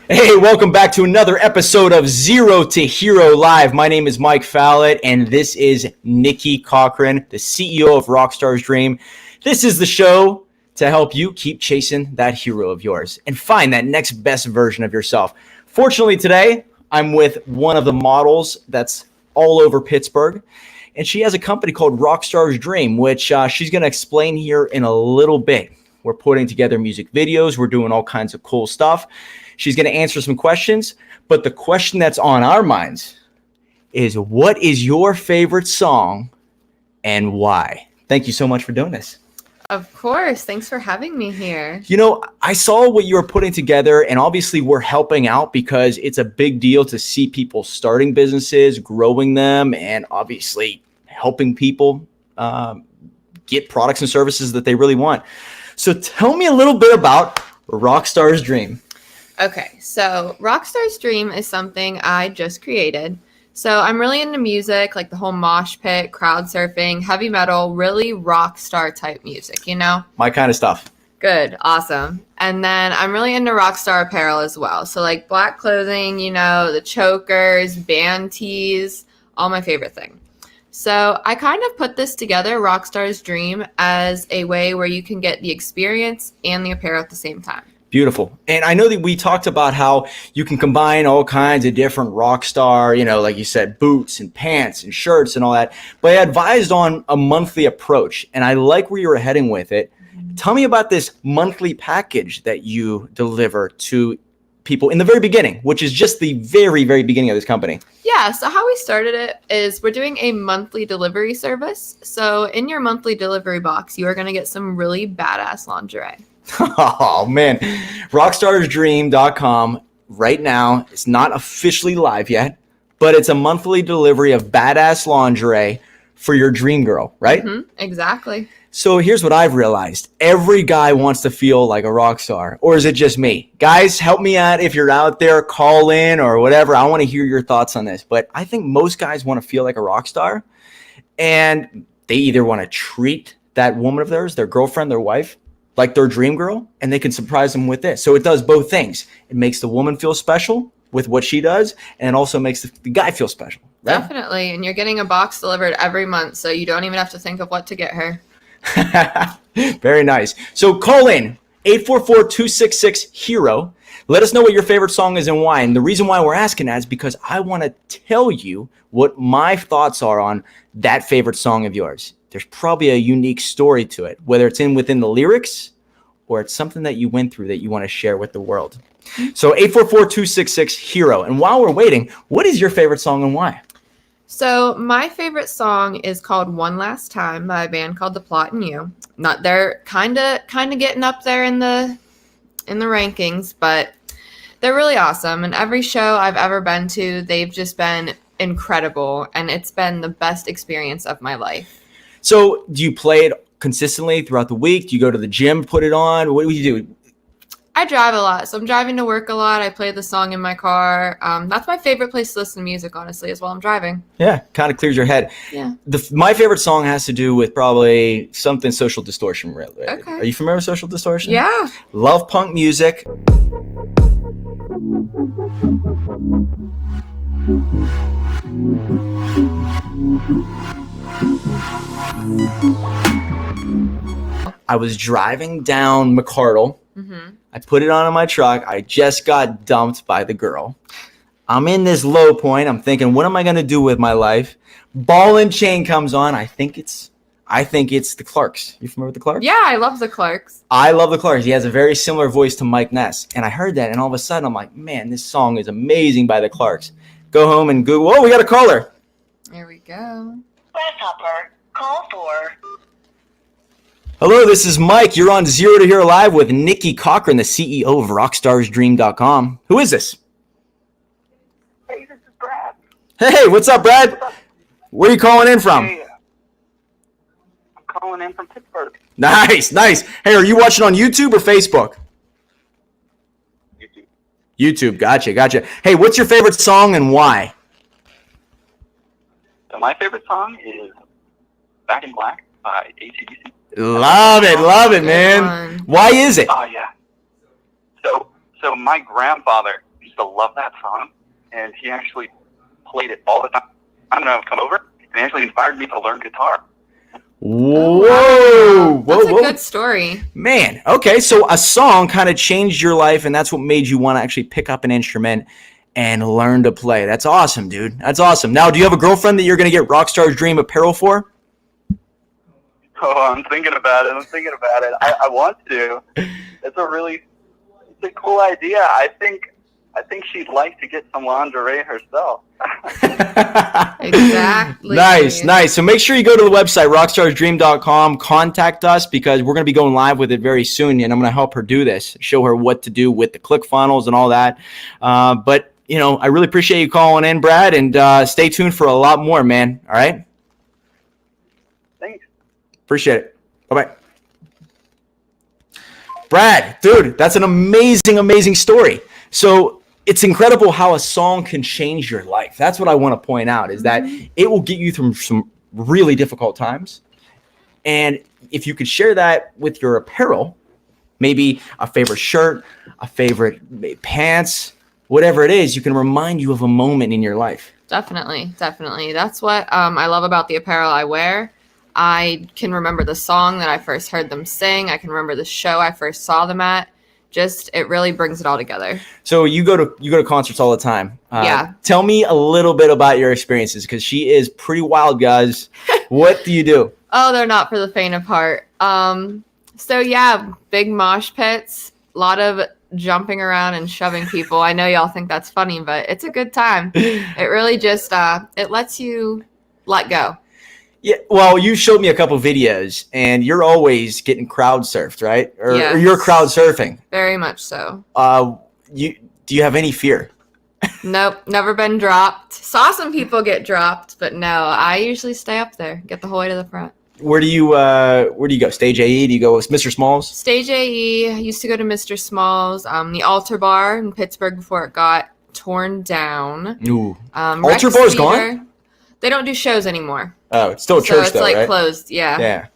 Hey, welcome back to another episode of Zero to Hero Live. My name is Mike Fallett, and this is Nicki Cochran, the CEO of Rockstar's Dream. This is the show to help you keep chasing that hero of yours and find that next best version of yourself. Fortunately, today, I'm with one of the models that's all over Pittsburgh, and she has a company called Rockstar's Dream, which she's going to explain here in a little bit. We're putting together music videos. We're doing all kinds of cool stuff. She's going to answer some questions, but the question that's on our minds is, what is your favorite song and why? Thank you so much for doing this. Of course. Thanks for having me here. You know, I saw what you were putting together, and obviously we're helping out because it's a big deal to see people starting businesses, growing them, and obviously helping people get products and services that they really want. So tell me a little bit about Rockstar's Dream. Okay, so Rockstar's Dream is something I just created. So I'm really into music, like the whole mosh pit, crowd surfing, heavy metal, really rock star type music, you know? My kind of stuff. Good, awesome. And then I'm really into rock star apparel as well. So like black clothing, you know, the chokers, band tees, all my favorite thing. So I kind of put this together, Rockstar's Dream, as a way where you can get the experience and the apparel at the same time. Beautiful. And I know that we talked about how you can combine all kinds of different rock star, you know, like you said, boots and pants and shirts and all that. But I advised on a monthly approach, and I like where you were heading with it. Tell me about this monthly package that you deliver to people in the very beginning, which is just the very, very beginning of this company. Yeah, so how we started it is we're doing a monthly delivery service. So in your monthly delivery box, you are going to get some really badass lingerie. Oh, man. Rockstarsdream.com right now. It's not officially live yet, but it's a monthly delivery of badass lingerie for your dream girl, right? Mm-hmm, exactly. So here's what I've realized. Every guy wants to feel like a rock star, or is it just me? Guys, help me out if you're out there, call in or whatever. I want to hear your thoughts on this. But I think most guys want to feel like a rock star, and they either want to treat that woman of theirs, their girlfriend, their wife, like their dream girl, and they can surprise them with this. So it does both things. It makes the woman feel special with what she does, and it also makes the guy feel special. Right? Definitely. And you're getting a box delivered every month, so you don't even have to think of what to get her. Very nice. So call in 844-266-HERO. Let us know what your favorite song is and why. And the reason why we're asking that is because I want to tell you what my thoughts are on that favorite song of yours. There's probably a unique story to it, whether it's within the lyrics or it's something that you went through that you want to share with the world. So 844-266-HERO. And while we're waiting, what is your favorite song and why? So my favorite song is called One Last Time by a band called The Plot and You. Not they're kind of getting up there in the rankings, but they're really awesome. And every show I've ever been to, they've just been incredible, and it's been the best experience of my life. So do you play it consistently throughout the week? Do you go to the gym, put it on? What do you do? I drive a lot, so I'm driving to work a lot. I play the song in my car. That's my favorite place to listen to music, honestly, is while I'm driving. Yeah, kind of clears your head. Yeah. My favorite song has to do with probably something Social Distortion related. Okay. Are you familiar with Social Distortion? Yeah. Love punk music. I was driving down McCardle. Mm-hmm. I put it on in my truck. I just got dumped by the girl. I'm in this low point. I'm thinking, what am I going to do with my life? Ball and Chain comes on. I think it's the Clarks. You familiar with the Clarks? Yeah, I love the Clarks. I love the Clarks. He has a very similar voice to Mike Ness. And I heard that, and all of a sudden, I'm like, man, this song is amazing by the Clarks. Go home and Google. Oh, we got a caller. There we go. Grasshopper, call for. Hello, this is Mike. You're on Zero to Hero Live with Nicki Cochran, the CEO of RockstarsDream.com. Who is this? Hey, this is Brad. Hey, what's up, Brad? Where are you calling in from? Hey, I'm calling in from Pittsburgh. Nice. Hey, are you watching on YouTube or Facebook? YouTube. Gotcha. Hey, what's your favorite song and why? So my favorite song is Back in Black by AC/DC. Love it, man. One. Why is it? Oh, yeah. So my grandfather, to love that song, and he actually played it all the time. I'm gonna come over, and he actually inspired me to learn guitar. Whoa! That's a good story. Man, okay, so a song kind of changed your life, and that's what made you want to actually pick up an instrument and learn to play. That's awesome, dude. That's awesome. Now, do you have a girlfriend that you're going to get Rockstar's Dream apparel for? Oh, I'm thinking about it. I want to. It's a cool idea. I think she'd like to get some lingerie herself. Exactly. Nice. So make sure you go to the website, rockstarsdream.com, contact us, because we're going to be going live with it very soon, and I'm going to help her do this, show her what to do with the ClickFunnels and all that. But, I really appreciate you calling in, Brad, and stay tuned for a lot more, man. All right? Thanks. Appreciate it. Bye-bye. Brad, dude, that's an amazing story. So it's incredible how a song can change your life. That's what I want to point out, is that it will get you through some really difficult times. And if you could share that with your apparel, maybe a favorite shirt, a favorite pants, whatever it is, you can remind you of a moment in your life. Definitely. That's what I love about the apparel I wear. I can remember the song that I first heard them sing. I can remember the show I first saw them at. Just, it really brings it all together. So you go to concerts all the time. Yeah. Tell me a little bit about your experiences, because she is pretty wild, guys. What do you do? Oh, they're not for the faint of heart. So yeah, big mosh pits, a lot of jumping around and shoving people. I know y'all think that's funny, but it's a good time. It really just it lets you let go. Yeah, well, you showed me a couple videos, and you're always getting crowd surfed, right? Or you're crowd surfing. Very much so. Do you have any fear? Nope, never been dropped. Saw some people get dropped, but no, I usually stay up there, get the whole way to the front. Where do you go? Stage AE? Do you go with Mr. Smalls? Stage AE. I used to go to Mr. Smalls, the Altar Bar in Pittsburgh before it got torn down. Ooh. Altar Bar's gone? They don't do shows anymore. Oh, it's still a church, though, right? So it's closed, yeah. Yeah.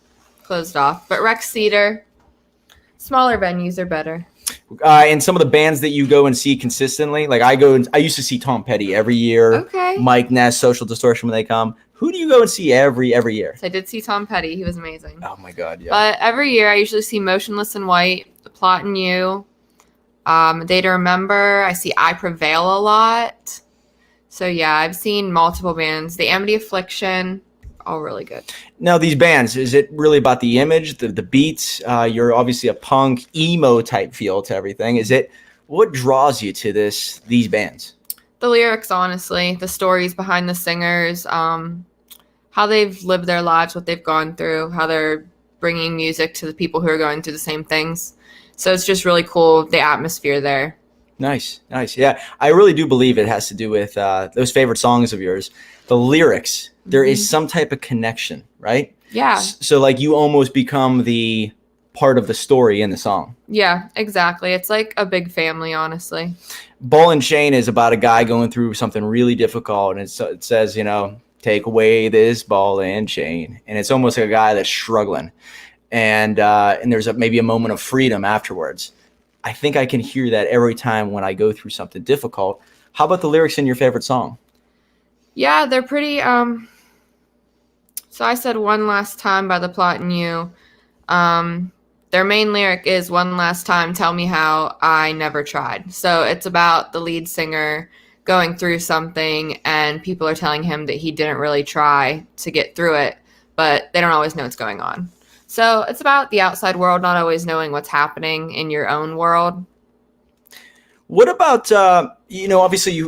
Closed off. But Rex Theater, smaller venues are better. And some of the bands that you go and see consistently, like I used to see Tom Petty every year. Okay. Mike Ness, Social Distortion when they come. Who do you go and see every year? So I did see Tom Petty. He was amazing. Oh my God, yeah. But every year I usually see Motionless in White, The Plot and You, A Day to Remember. I see I Prevail a lot. So yeah, I've seen multiple bands. The Amity Affliction, all really good. Now, these bands, is it really about the image, the beats? You're obviously a punk, emo type feel to everything. What draws you to these bands? The lyrics, honestly, the stories behind the singers, how they've lived their lives, what they've gone through, how they're bringing music to the people who are going through the same things. So it's just really cool, the atmosphere there. Nice. Yeah, I really do believe it has to do with those favorite songs of yours. The lyrics, there is some type of connection, right? Yeah. So like you almost become the part of the story in the song. Yeah, exactly. It's like a big family, honestly. Ball and Chain is about a guy going through something really difficult, and it says, take away this ball and chain. And it's almost like a guy that's struggling. And there's maybe a moment of freedom afterwards. I think I can hear that every time when I go through something difficult. How about the lyrics in your favorite song? Yeah, they're pretty, so I said One Last Time by The Plot and You. Their main lyric is one last time, tell me how I never tried. So it's about the lead singer going through something and people are telling him that he didn't really try to get through it, but they don't always know what's going on. So it's about the outside world not always knowing what's happening in your own world. What about, obviously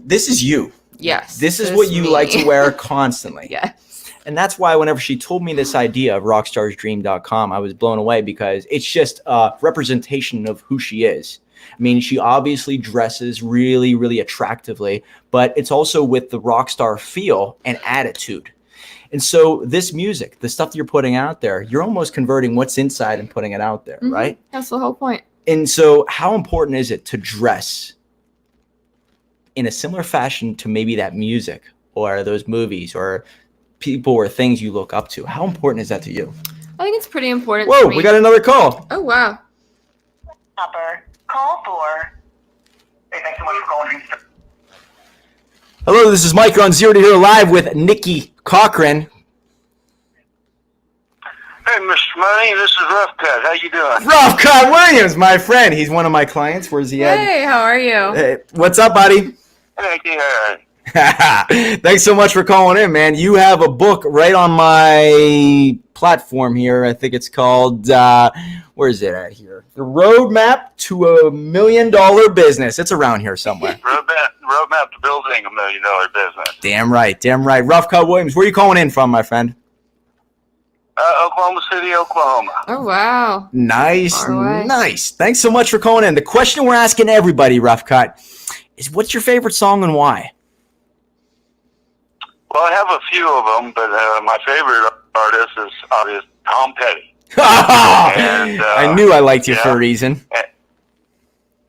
this is you. Yes. This is what you like to wear constantly. Yes. And that's why whenever she told me this idea of rockstarsdream.com, I was blown away because it's just a representation of who she is. I mean, she obviously dresses really, really attractively, but it's also with the rock star feel and attitude. And so this music, the stuff that you're putting out there, you're almost converting what's inside and putting it out there, right? That's the whole point. And so how important is it to dress in a similar fashion to maybe that music or those movies or people or things you look up to? How important is that to you? I think it's pretty important. Whoa, to me. We got another call. Oh, wow. Number, call for. Hey, thanks so much for calling. Hello, this is Mike on Zero to Hero Live with Nicki Cochran. Hey, Mr. Money, this is Rough Cut. How you doing? Rough Cut Williams, my friend. He's one of my clients. Where's he at? Hey, how are you? Hey, what's up, buddy? Thank you. Thanks so much for calling in, man. You have a book right on my platform here. I think it's called, where is it at here? The Roadmap to $1 Million Business. It's around here somewhere. Roadmap to building $1 million business. Damn right, damn right. Rough Cut Williams, where are you calling in from, my friend? Oklahoma City, Oklahoma. Oh, wow. Nice, Far away. nice. Thanks so much for calling in. The question we're asking everybody, Rough Cut, is what's your favorite song and why? Well, I have a few of them, but my favorite artist is obviously Tom Petty. And, I knew I liked you yeah. for a reason.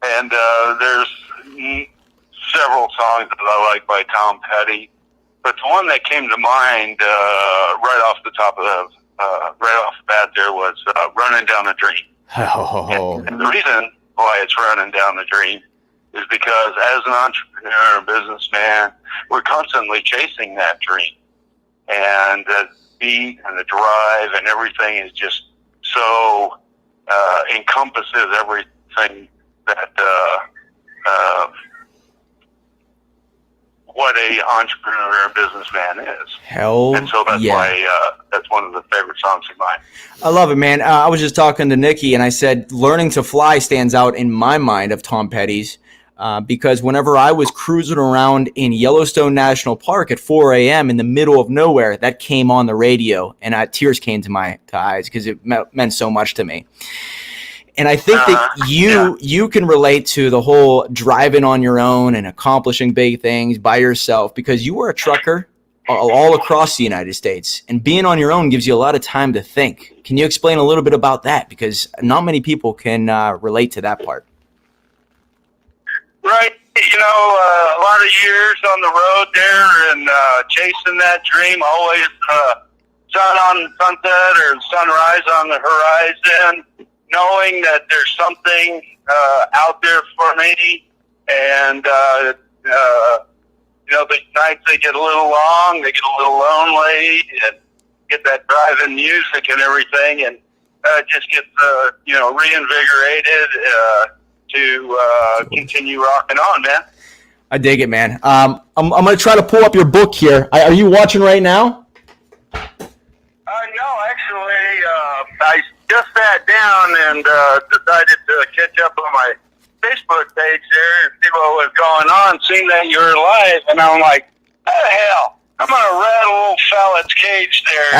And there's several songs that I like by Tom Petty, but the one that came to mind right off the bat there was "Running Down the Dream." Oh. And the reason why it's running down the dream is because as an entrepreneur and businessman, we're constantly chasing that dream. And the beat and the drive and everything is just so encompasses everything that what a entrepreneur and businessman is. Hell And so that's yeah. why that's one of the favorite songs of mine. I love it, man. I was just talking to Nikki, and I said Learning to Fly stands out in my mind of Tom Petty's because whenever I was cruising around in Yellowstone National Park at 4 a.m. in the middle of nowhere, that came on the radio, and tears came to my eyes because it meant so much to me. And I think that you can relate to the whole driving on your own and accomplishing big things by yourself because you were a trucker all across the United States. And being on your own gives you a lot of time to think. Can you explain a little bit about that? Because not many people can relate to that part. Right. You know, a lot of years on the road there and chasing that dream, always sun on sunset or sunrise on the horizon, knowing that there's something out there for me. And, you know, the nights they get a little long, they get a little lonely, and get that driving music and everything, and just get, you know, reinvigorated to continue rocking on, man. I dig it, man. I'm going to try to pull up your book here. Are you watching right now? No, actually, I just sat down and decided to catch up on my Facebook page there and see what was going on, seeing that you were live, and I'm like, what the hell? I'm going to rattle old Fallett's cage there.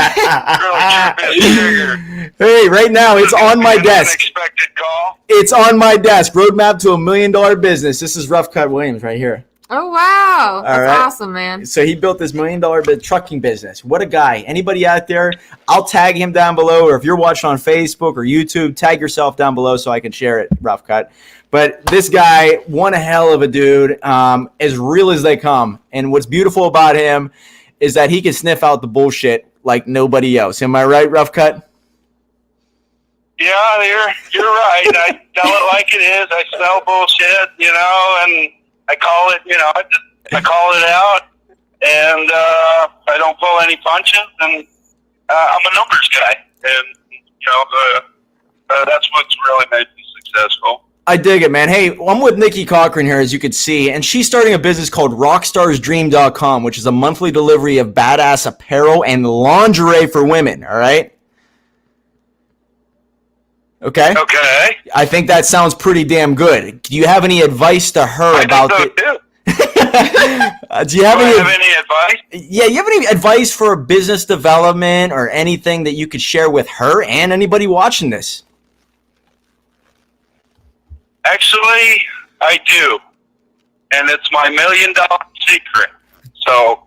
Really trigger. Hey, right now, it's on my desk. Unexpected call. It's on my desk. Roadmap to $1 Million Business. This is Rough Cut Williams right here. Oh, wow. That's right. awesome, man. So he built this $1 million trucking business. What a guy. Anybody out there, I'll tag him down below, or if you're watching on Facebook or YouTube, tag yourself down below so I can share it, Rough Cut. But this guy, one hell of a dude, as real as they come. And what's beautiful about him is that he can sniff out the bullshit like nobody else. Am I right, Rough Cut? Yeah, you're right. I tell it like it is. I smell bullshit, you know, and I call it, you know, I call it out, and I don't pull any punches, and I'm a numbers guy, and, you know, that's what's really made me successful. I dig it, man. Hey, I'm with Nicki Cochran here, as you can see, and she's starting a business called rockstarsdream.com, which is a monthly delivery of badass apparel and lingerie for women, all right? Okay? Okay. I think that sounds pretty damn good. Do you have any advice to her about it? Too. Do you have any advice? Yeah, you have any advice for business development or anything that you could share with her and anybody watching this? Actually, I do. And it's my $1 million secret. So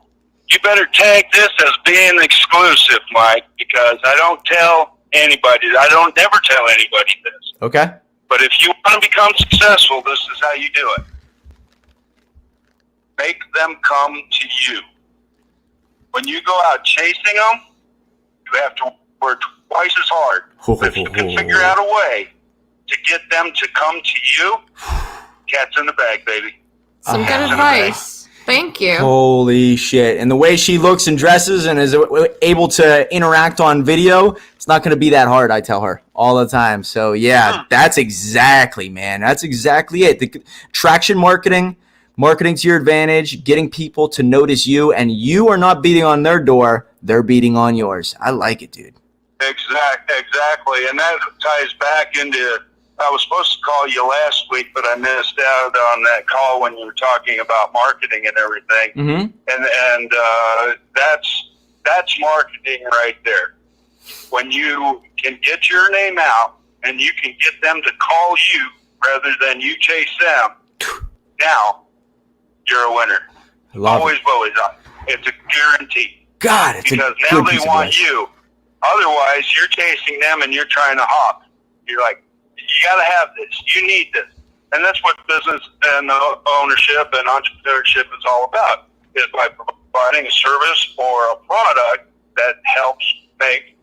you better tag this as being exclusive, Mike, because I don't tell anybody. I don't never tell anybody this. Okay. But if you want to become successful, this is how you do it. Make them come to you. When you go out chasing them, you have to work twice as hard. But if you can figure out a way to get them to come to you, cat's in the bag, baby. Some good advice. Thank you. Holy shit. And the way she looks and dresses and is able to interact on video, it's not going to be that hard, I tell her all the time. So, yeah, that's exactly, man. That's exactly it. The traction marketing to your advantage, getting people to notice you, and you are not beating on their door. They're beating on yours. I like it, dude. Exactly. And that ties back into, I was supposed to call you last week, but I missed out on that call when you were talking about marketing and everything. Mm-hmm. And that's marketing right there. When you can get your name out and you can get them to call you rather than you chase them, now you're a winner. Always. It's a guarantee. God, it's because a now good they piece want of advice. you. Otherwise, you're chasing them and you're trying to hawk. You're like, you got to have this. You need this. And that's what business and ownership and entrepreneurship is all about, is by providing a service or a product that helps make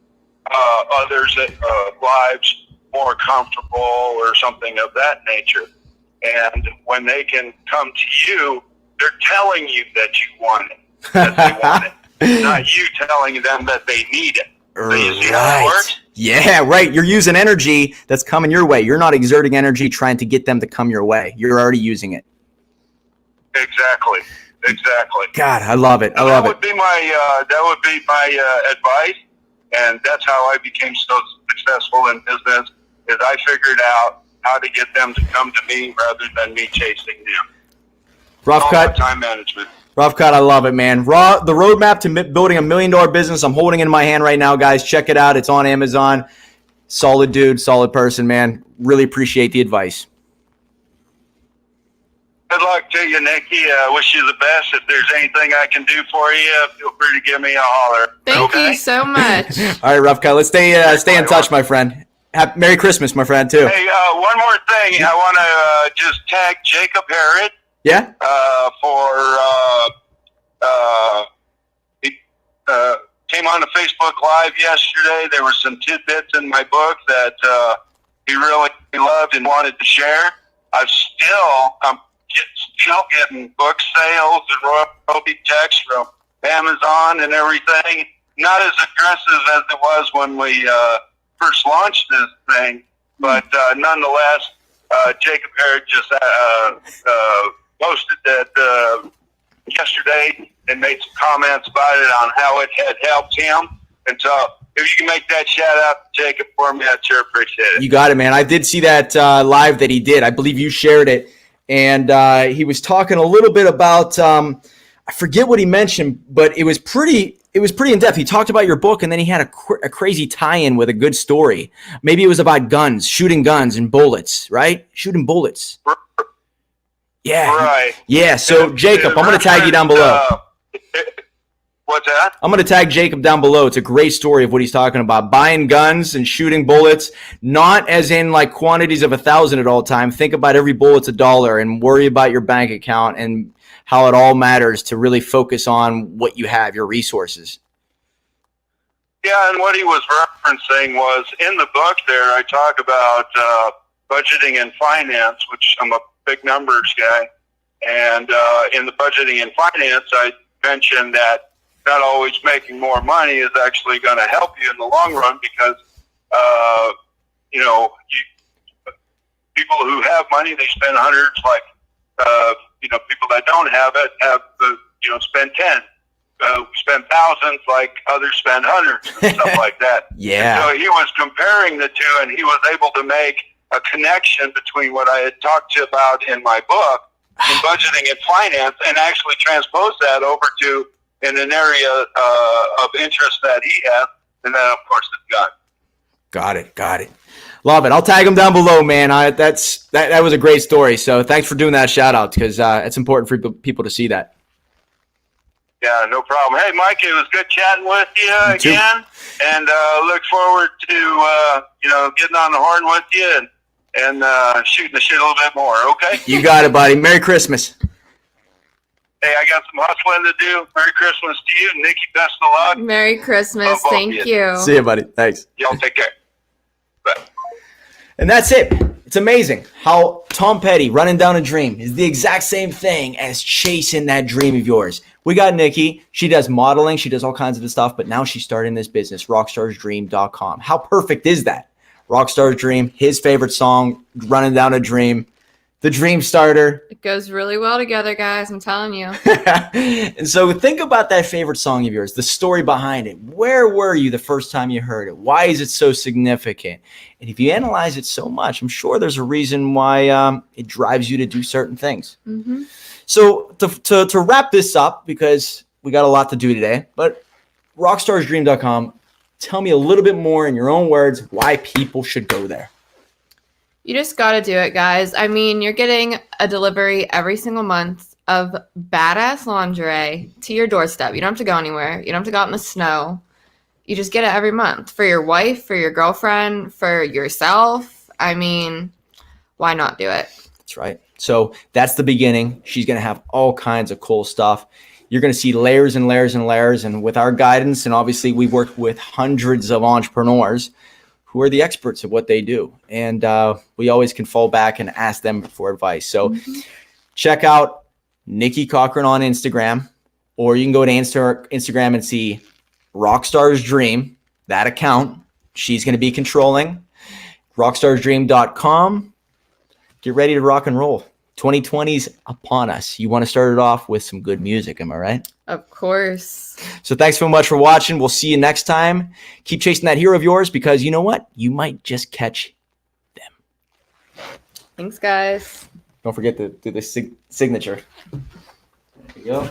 others' lives more comfortable or something of that nature. And when they can come to you, they're telling you that you want it, that they want it, not you telling them that they need it. So you see how it works? Yeah, right. You're using energy that's coming your way. You're not exerting energy trying to get them to come your way. You're already using it. Exactly. God, I love it. That would be my advice, and that's how I became so successful in business. Is I figured out how to get them to come to me rather than me chasing them. Rough cut. Time management. Rough cut, I love it, man. The roadmap to building $1 million business. I'm holding it in my hand right now, guys. Check it out. It's on Amazon. Solid dude, solid person, man. Really appreciate the advice. Good luck to you, Nikki. Wish you the best. If there's anything I can do for you, feel free to give me a holler. Thank you so much. All right, Rough cut. Let's stay in touch, my friend. Merry Christmas, my friend, too. Hey, one more thing. I want to just tag Jacob Harrod. Yeah? He came on the Facebook Live yesterday. There were some tidbits in my book that he really loved and wanted to share. I'm still getting book sales and royalty checks from Amazon and everything. Not as aggressive as it was when we first launched this thing, but nonetheless, Jacob Harrod just posted that yesterday and made some comments about it on how it had helped him. And so if you can make that shout out to Jacob for me, I'd sure appreciate it. You got it, man. I did see that live that he did. I believe you shared it. And he was talking a little bit about, I forget what he mentioned, but it was pretty in depth. He talked about your book, and then he had a crazy tie-in with a good story. Maybe it was about guns, shooting guns and bullets, right? Shooting bullets. Yeah. Right. Yeah. So Jacob, I'm going to tag you down below. What's that? I'm going to tag Jacob down below. It's a great story of what he's talking about. Buying guns and shooting bullets, not as in like quantities of 1,000 at all time. Think about every bullet's $1 and worry about your bank account and how it all matters to really focus on what you have, your resources. Yeah, and what he was referencing was in the book there, I talk about budgeting and finance, which I'm a big numbers guy. And in the budgeting and finance, I mentioned that not always making more money is actually going to help you in the long run because, people who have money, they spend hundreds, people that don't have it spend 10. We spend thousands like others spend hundreds and stuff like that. Yeah. And so he was comparing the two, and he was able to make a connection between what I had talked to you about in my book in budgeting and finance and actually transpose that over to in an area of interest that he has, and then, of course, the gun. Got it. Love it. I'll tag him down below, man. That was a great story. So thanks for doing that shout out because it's important for people to see that. Yeah, no problem. Hey, Mike, it was good chatting with you again, and look forward to getting on the horn with you and shooting the shit a little bit more. Okay. You got it, buddy. Merry Christmas. Hey, I got some hustling to do. Merry Christmas to you, Nikki. Best of luck. Merry Christmas. Thank you. See you, buddy. Thanks. Y'all take care. Bye. And that's it. It's amazing how Tom Petty, running down a dream, is the exact same thing as chasing that dream of yours. We got Nicki. She does modeling. She does all kinds of stuff, but now she's starting this business, rockstarsdream.com. How perfect is that? Rockstar's Dream, his favorite song, running down a dream, the dream starter. It goes really well together, guys. I'm telling you. And so think about that favorite song of yours, the story behind it. Where were you the first time you heard it? Why is it so significant? And if you analyze it so much, I'm sure there's a reason why it drives you to do certain things. Mm-hmm. So to wrap this up, because we got a lot to do today, but rockstarsdream.com, tell me a little bit more in your own words why people should go there. You just got to do it, guys. I mean, you're getting a delivery every single month of badass lingerie to your doorstep. You don't have to go anywhere. You don't have to go out in the snow. You just get it every month for your wife, for your girlfriend, for yourself. I mean, why not do it? That's right. So that's the beginning. She's going to have all kinds of cool stuff. You're going to see layers and layers and layers. And with our guidance, and obviously we work with hundreds of entrepreneurs who are the experts of what they do. And we always can fall back and ask them for advice. So check out Nicki Cochran on Instagram, or you can go to Instagram and see Rockstar's Dream, that account. She's going to be controlling. Rockstarsdream.com. Get ready to rock and roll. 2020's upon us. You want to start it off with some good music, am I right? Of course. So thanks so much for watching. We'll see you next time. Keep chasing that hero of yours, because you know what? You might just catch them. Thanks, guys. Don't forget to do the signature. There you go.